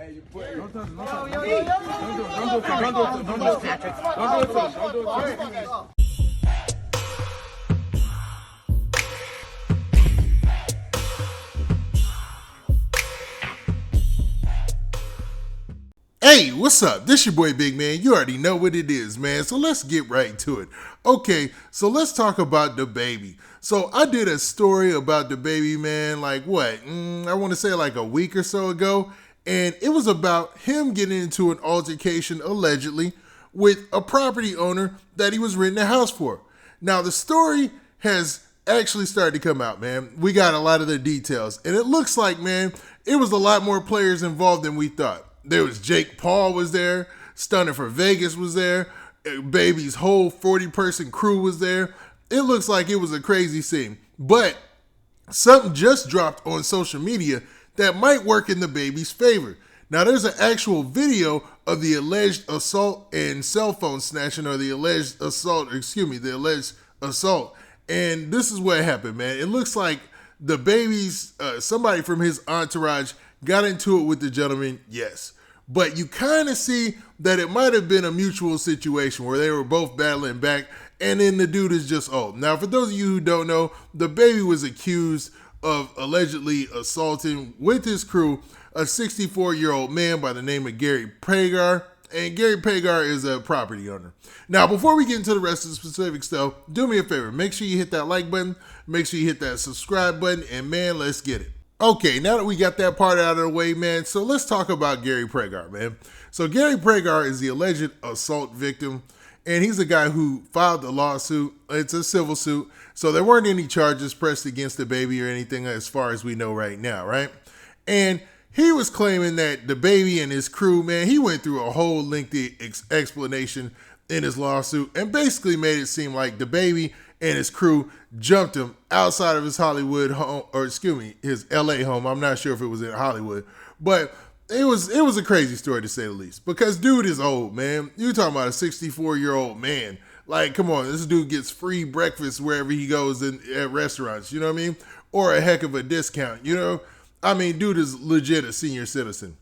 Hey, what's up? This your boy Big Man. You already know what it is, man. So let's get right to it. Okay, so let's talk about the baby. So I did a story about the baby, man, like what? I want to say like a week or so ago. And it was about him getting into an altercation, allegedly, with a property owner that he was renting a house for. Now, the story has actually started to come out, man. We got a lot of the details. And it looks like, man, it was a lot more players involved than we thought. There was Jake Paul was there, Stunner for Vegas was there, Baby's whole 40-person crew was there. It looks like it was a crazy scene. But something just dropped on social media that might work in the Baby's favor. Now, there's an actual video of the alleged assault and cell phone snatching, or the alleged assault. And this is what happened, man. It looks like the Baby's, somebody from his entourage got into it with the gentleman, yes. But you kind of see that it might have been a mutual situation where they were both battling back, and then the dude is just old. Now, for those of you who don't know, the Baby was accused of allegedly assaulting with his crew a 64-year-old man by the name of Gary Pragar, and Gary Pragar is a property owner. Now, before we get into the rest of the specifics, though, do me a favor. Make sure you hit that like button, make sure you hit that subscribe button, and man, let's get it. Okay, now that we got that part out of the way, man, so let's talk about Gary Pragar, man. So Gary Pragar is the alleged assault victim, and he's the guy who filed the lawsuit. It's a civil suit, so there weren't any charges pressed against the Baby or anything as far as we know right now, right? And he was claiming that the Baby and his crew, man, he went through a whole lengthy explanation in his lawsuit and basically made it seem like the Baby and his crew jumped him outside of his Hollywood home, or excuse me, his LA home. I'm not sure if it was in Hollywood, but it was a crazy story to say the least, because dude is old, man. You're talking about a 64-year-old man. Like, come on, this dude gets free breakfast wherever he goes at restaurants, you know what I mean? Or a heck of a discount, you know? I mean, dude is legit a senior citizen.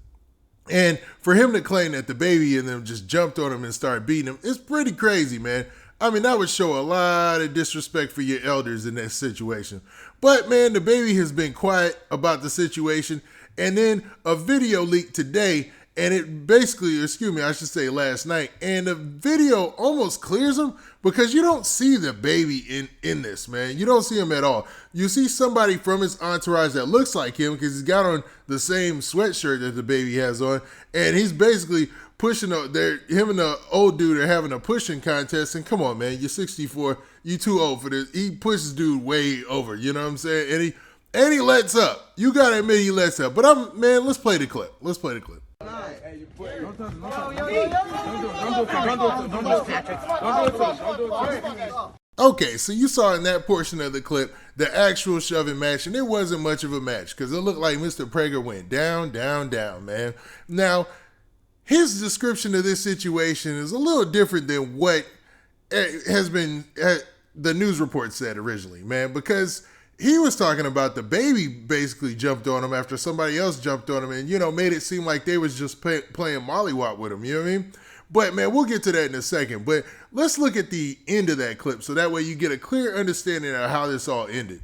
And for him to claim that the Baby and them just jumped on him and started beating him, it's pretty crazy, man. I mean, that would show a lot of disrespect for your elders in that situation. But, man, the Baby has been quiet about the situation. And then a video leaked today, and it basically, I should say last night, and the video almost clears him because you don't see the Baby in this, man. You don't see him at all. You see somebody from his entourage that looks like him because he's got on the same sweatshirt that the Baby has on, and he's basically pushing him and the old dude are having a pushing contest. And come on, man, you're 64, you too old for this. He pushes dude way over, you know what I'm saying? And he lets up. You gotta admit he lets up. But let's play the clip. Okay, so you saw in that portion of the clip the actual shoving match, and it wasn't much of a match because it looked like Mr. Prager went down, down, down, man. Now, his description of this situation is a little different than what has been the news report said originally, man, because he was talking about the Baby basically jumped on him after somebody else jumped on him and, you know, made it seem like they was just playing mollywop with him, you know what I mean? But, man, we'll get to that in a second. But let's look at the end of that clip so that way you get a clear understanding of how this all ended.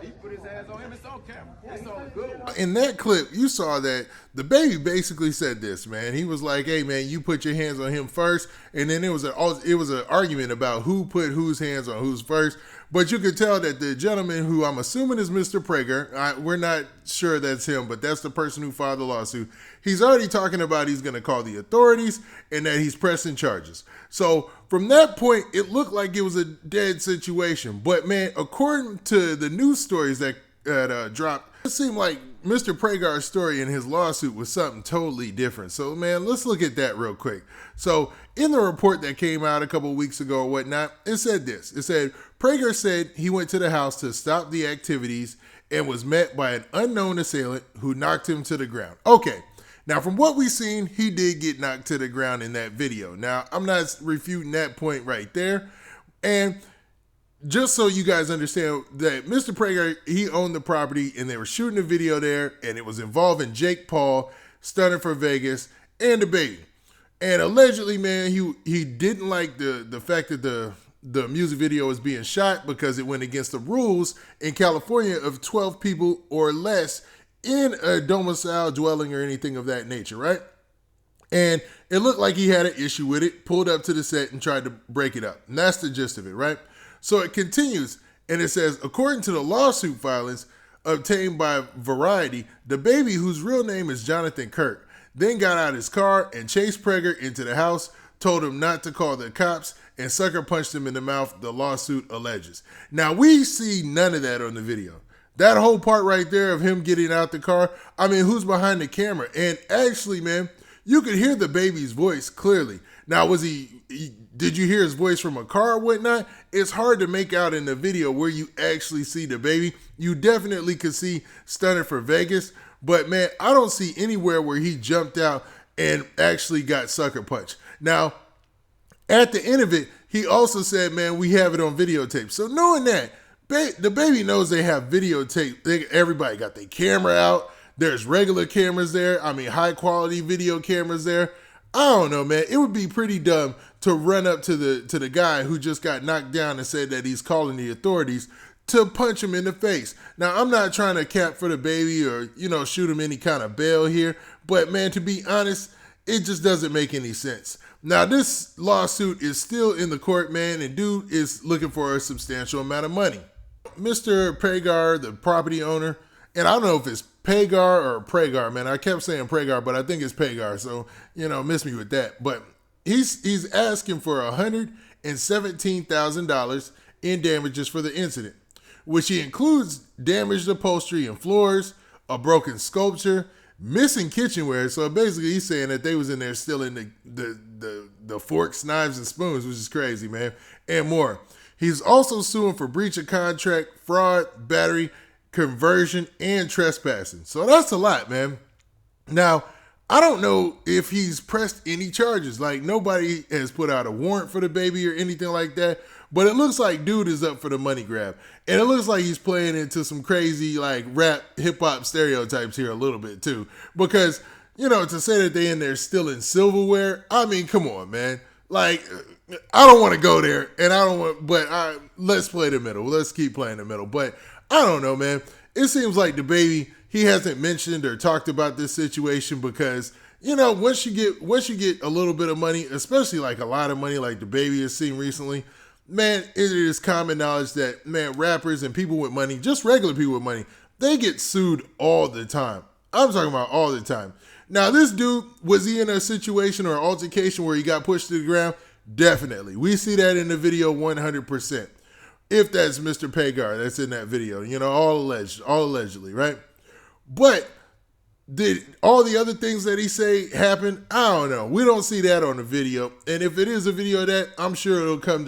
He put his hands on him. It's on camera. It's on a good one. In that clip, you saw that the Baby basically said this, man. He was like, "Hey, man, you put your hands on him first," and then it was an argument about who put whose hands on who's first. But you could tell that the gentleman, who I'm assuming is Mr. Prager, we're not sure that's him, but that's the person who filed the lawsuit. He's already talking about he's going to call the authorities and that he's pressing charges. So from that point, it looked like it was a dead situation. But, man, according to the news stories that dropped, it seemed like Mr. Prager's story in his lawsuit was something totally different. So, man, let's look at that real quick. So in the report that came out a couple of weeks ago or whatnot, it said this. It said, Prager said he went to the house to stop the activities and was met by an unknown assailant who knocked him to the ground. Okay, now from what we've seen, he did get knocked to the ground in that video. Now, I'm not refuting that point right there. And just so you guys understand that Mr. Prager, he owned the property and they were shooting a video there and it was involving Jake Paul, Stunner for Vegas, and the baby. And allegedly, man, he didn't like the fact that the music video was being shot because it went against the rules in California of 12 people or less in a domicile dwelling or anything of that nature, right? And it looked like he had an issue with it, pulled up to the set and tried to break it up. And that's the gist of it, right? So it continues, and it says, according to the lawsuit filings obtained by Variety, the baby, whose real name is Jonathan Kirk, then got out his car and chased Prager into the house, told him not to call the cops, and sucker punched him in the mouth, the lawsuit alleges. Now, we see none of that on the video. That whole part right there of him getting out the car, I mean, who's behind the camera? And actually, man, you could hear the baby's voice clearly. Now, did you hear his voice from a car or whatnot? It's hard to make out in the video where you actually see the baby. You definitely could see Stunner for Vegas, but man, I don't see anywhere where he jumped out and actually got sucker punched. Now, at the end of it, he also said, man, we have it on videotape. So knowing that, the baby knows they have videotape. Everybody got their camera out. There's regular cameras there. I mean, high quality video cameras there. I don't know, man. It would be pretty dumb to run up to the guy who just got knocked down and said that he's calling the authorities to punch him in the face. Now, I'm not trying to cap for the baby or, shoot him any kind of bail here. But, man, to be honest, it just doesn't make any sense. Now, this lawsuit is still in the court, man, and dude is looking for a substantial amount of money. Mr. Prager, the property owner, and I don't know if it's Pagar or Prager, man. I kept saying Prager, but I think it's Pagar. So, miss me with that. But he's asking for $117,000 in damages for the incident, which he includes damaged upholstery and floors, a broken sculpture, missing kitchenware. So basically, he's saying that they was in there stealing the forks, knives, and spoons, which is crazy, man, and more. He's also suing for breach of contract, fraud, battery, conversion, and trespassing. So that's a lot, man. Now, I don't know if he's pressed any charges. Like, nobody has put out a warrant for the baby or anything like that. But it looks like dude is up for the money grab. And it looks like he's playing into some crazy, like, rap, hip-hop stereotypes here a little bit, too. Because, to say that they in there stealing silverware, I mean, come on, man. Like, I don't want to go there, and I don't want, but let's play the middle. Let's keep playing the middle. But I don't know, man. It seems like the baby, he hasn't mentioned or talked about this situation because, once you get a little bit of money, especially like a lot of money like the baby has seen recently, man, it is common knowledge that, man, rappers and people with money, just regular people with money, they get sued all the time. I'm talking about all the time. Now, this dude, was he in a situation or altercation where he got pushed to the ground? Definitely. We see that in the video 100%. If that's Mr. Pagar that's in that video, all allegedly, right? But did all the other things that he say happen? I don't know. We don't see that on the video. And if it is a video of that, I'm sure it'll come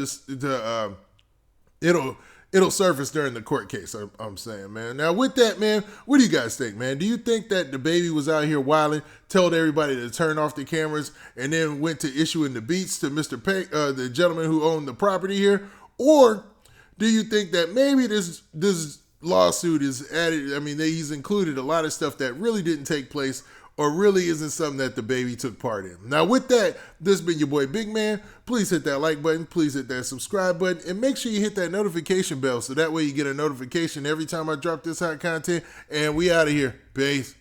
it'll surface during the court case, I'm saying, man. Now, with that, man, what do you guys think, man? Do you think that the baby was out here wilding, told everybody to turn off the cameras, and then went to issuing the beats to the gentleman who owned the property here? Or do you think that maybe this lawsuit is added? I mean, he's included a lot of stuff that really didn't take place or really isn't something that the baby took part in. Now, with that, this has been your boy Big Man. Please hit that like button. Please hit that subscribe button. And make sure you hit that notification bell so that way you get a notification every time I drop this hot content. And we out of here. Peace.